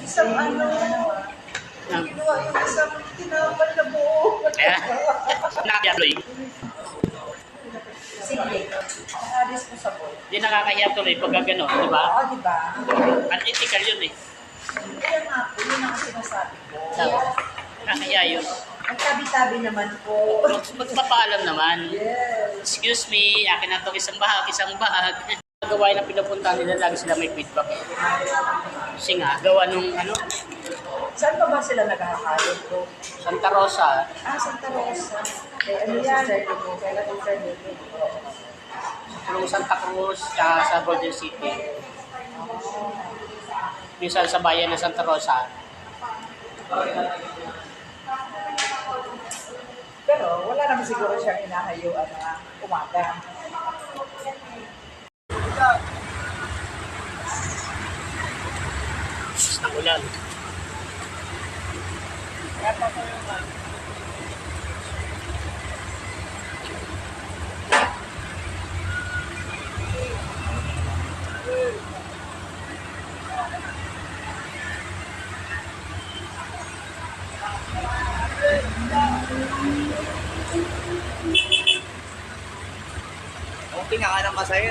Isang ano, ginawa yung isang tinapal na buo. Nakakiyatuloy. Sige, nakaris mo sa boy. Hindi nakakahiya tuloy pag gano'n, di ba? Oo, di ba? Unethical yun eh. Kaya nga po, yun ang sinasabi ko. Nakakahiya yun. Magtabi-tabi naman po. Magpapaalam naman. Yes. Excuse me, akin na itong isang bahag. Gawain na pinupuntahan nila, lagi sila may feedback. Kasi nga, gawa nung ano, Saan pa ba sila nagkakakalot po? Santa Rosa. Santa Rosa. Ano yan? Kailan yung sir dito? Pulong Santa Cruz, tsaka sa Golden City. Minsan sa bayan ng Santa Rosa. Pero wala naman siguro siyang inahayuan na umaga. Ang ulan. Okay nga ng masaya.